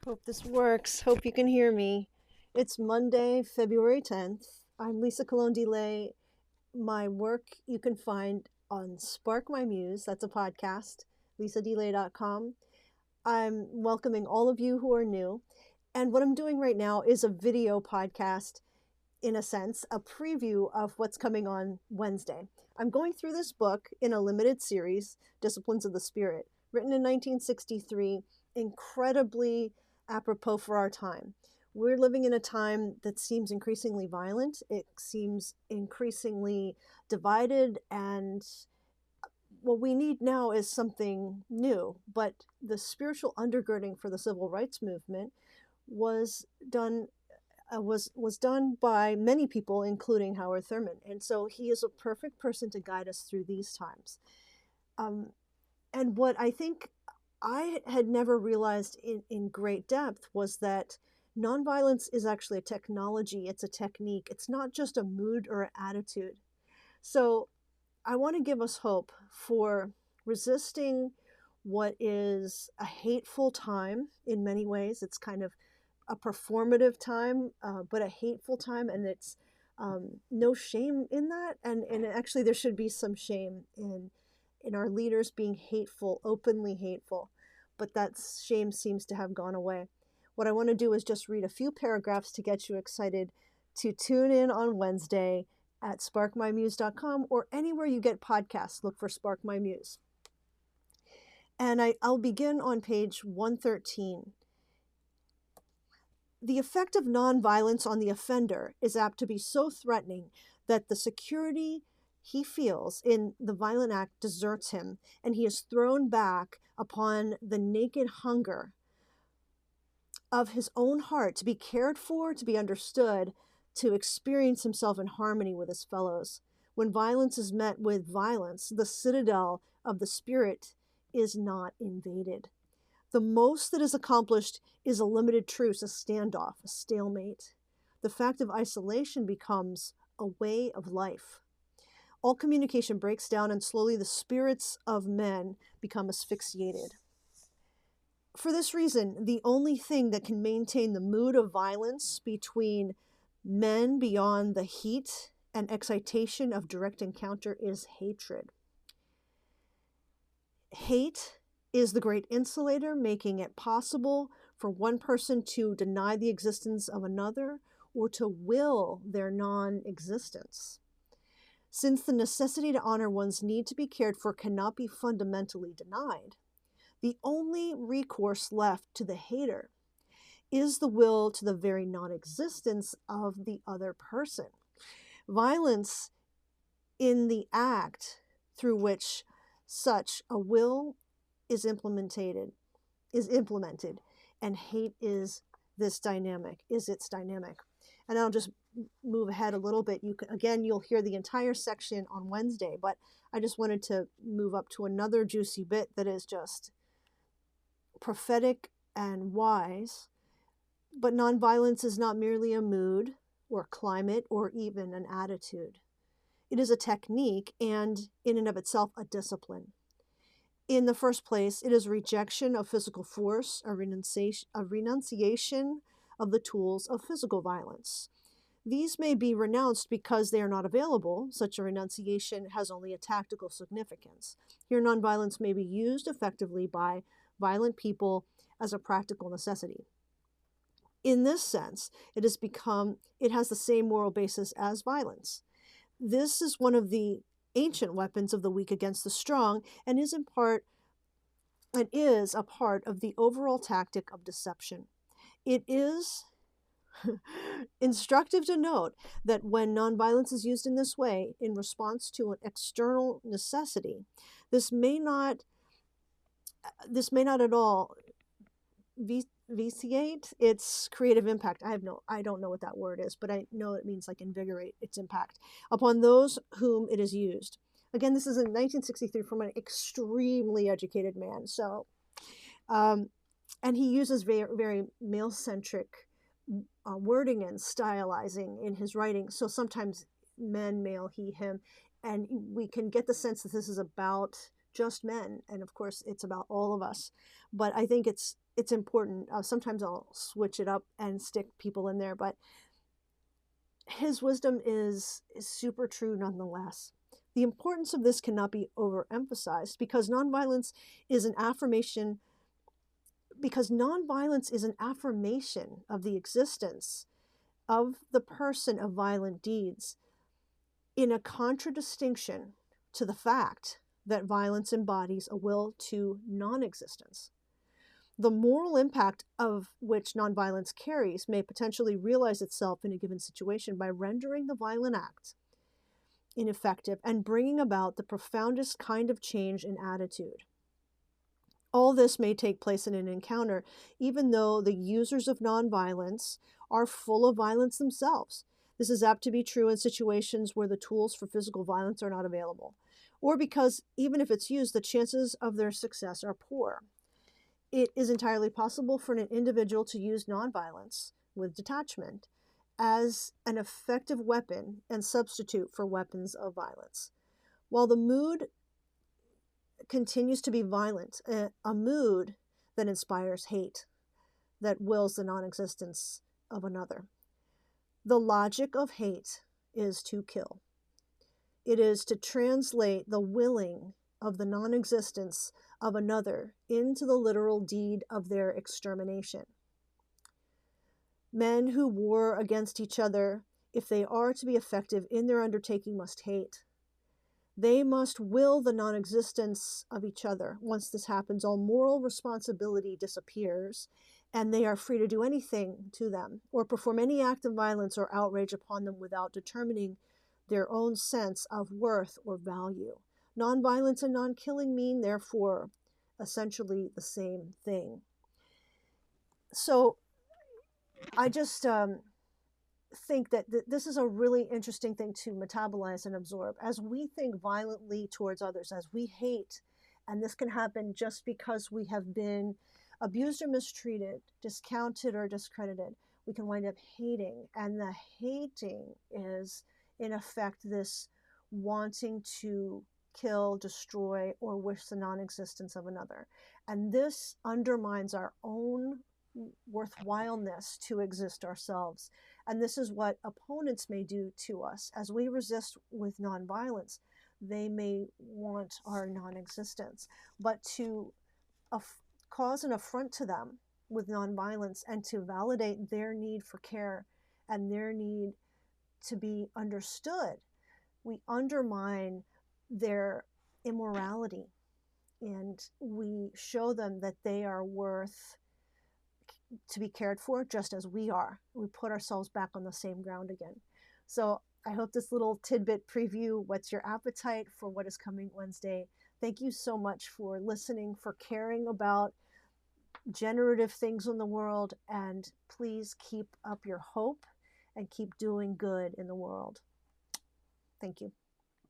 Hope this works. Hope you can hear me. It's Monday, February 10th. I'm Lisa Colon DeLay. My work you can find on Spark My Muse. That's a podcast, lisadelay.com. I'm welcoming all of you who are new. And what I'm doing right now is a video podcast, in a sense, a preview of what's coming on Wednesday. I'm going through this book in a limited series, Disciplines of the Spirit, written in 1963, incredibly apropos for our time. We're living in a time that seems increasingly violent. It seems increasingly divided, and what we need now is something new. But the spiritual undergirding for the civil rights movement was done by many people, including Howard Thurman. And so he is a perfect person to guide us through these times. And what I think I had never realized in great depth was that nonviolence is actually a technology. It's a technique. It's not just a mood or an attitude. So I want to give us hope for resisting what is a hateful time in many ways. It's kind of a performative time, but a hateful time, and it's no shame in that. And actually, there should be some shame in our leaders being hateful, openly hateful, but that shame seems to have gone away. What I want to do is just read a few paragraphs to get you excited to tune in on Wednesday at sparkmymuse.com or anywhere you get podcasts. Look for Spark My Muse. And I'll begin on page 113. The effect of nonviolence on the offender is apt to be so threatening that the security he feels in the violent act deserts him, and he is thrown back upon the naked hunger of his own heart to be cared for, to be understood, to experience himself in harmony with his fellows. When violence is met with violence, the citadel of the spirit is not invaded. The most that is accomplished is a limited truce, a standoff, a stalemate. The fact of isolation becomes a way of life. All communication breaks down, and slowly the spirits of men become asphyxiated. For this reason, the only thing that can maintain the mood of violence between men beyond the heat and excitation of direct encounter is hatred. Hate is the great insulator, making it possible for one person to deny the existence of another or to will their non-existence. Since the necessity to honor one's need to be cared for cannot be fundamentally denied, the only recourse left to the hater is the will to the very non-existence of the other person. Violence in the act through which such a will is implemented, and hate is its dynamic. And I'll just move ahead a little bit. You'll hear the entire section on Wednesday, but I just wanted to move up to another juicy bit that is just prophetic and wise. But nonviolence is not merely a mood or climate or even an attitude. It is a technique and, in and of itself, a discipline. In the first place, it is rejection of physical force, a renunciation of the tools of physical violence. These may be renounced because they are not available. Such a renunciation has only a tactical significance. Here, nonviolence may be used effectively by violent people as a practical necessity. In this sense, it has the same moral basis as violence. This is one of the ancient weapons of the weak against the strong, and is a part of the overall tactic of deception. It is instructive to note that when nonviolence is used in this way, in response to an external necessity, this may not at all vitiate its creative impact. I don't know what that word is, but I know it means like invigorate its impact upon those whom it is used. Again, this is in 1963 from an extremely educated man. So, and he uses very, very male-centric wording and stylizing in his writing. So sometimes men, male, he, him, and we can get the sense that this is about just men, and of course it's about all of us. But I think it's important. Sometimes I'll switch it up and stick people in there, but his wisdom is super true nonetheless. The importance of this cannot be overemphasized because nonviolence is an affirmation of the existence of the person of violent deeds, in a contradistinction to the fact that violence embodies a will to non-existence. The moral impact of which nonviolence carries may potentially realize itself in a given situation by rendering the violent act ineffective and bringing about the profoundest kind of change in attitude. All this may take place in an encounter, even though the users of nonviolence are full of violence themselves. This is apt to be true in situations where the tools for physical violence are not available, or because even if it's used, the chances of their success are poor. It is entirely possible for an individual to use nonviolence with detachment as an effective weapon and substitute for weapons of violence. While the mood continues to be violent, a mood that inspires hate, that wills the non-existence of another. The logic of hate is to kill. It is to translate the willing of the non-existence of another into the literal deed of their extermination. Men who war against each other, if they are to be effective in their undertaking, must hate. They must will the non-existence of each other. Once this happens, all moral responsibility disappears, and they are free to do anything to them or perform any act of violence or outrage upon them without determining their own sense of worth or value. Nonviolence and non-killing mean, therefore, essentially the same thing. So I just think that this is a really interesting thing to metabolize and absorb. As we think violently towards others, as we hate, and this can happen just because we have been abused or mistreated, discounted or discredited, we can wind up hating. And the hating is, in effect, this wanting to kill, destroy, or wish the non-existence of another. And this undermines our own worthwhileness to exist ourselves. And this is what opponents may do to us. As we resist with nonviolence, they may want our non-existence. But to cause an affront to them with nonviolence and to validate their need for care and their need to be understood, we undermine their immorality, and we show them that they are worth to be cared for just as we are. We put ourselves back on the same ground again. So I hope this little tidbit preview whets your appetite for what is coming Wednesday. Thank you so much for listening, for caring about generative things in the world, and please keep up your hope and keep doing good in the world. Thank you.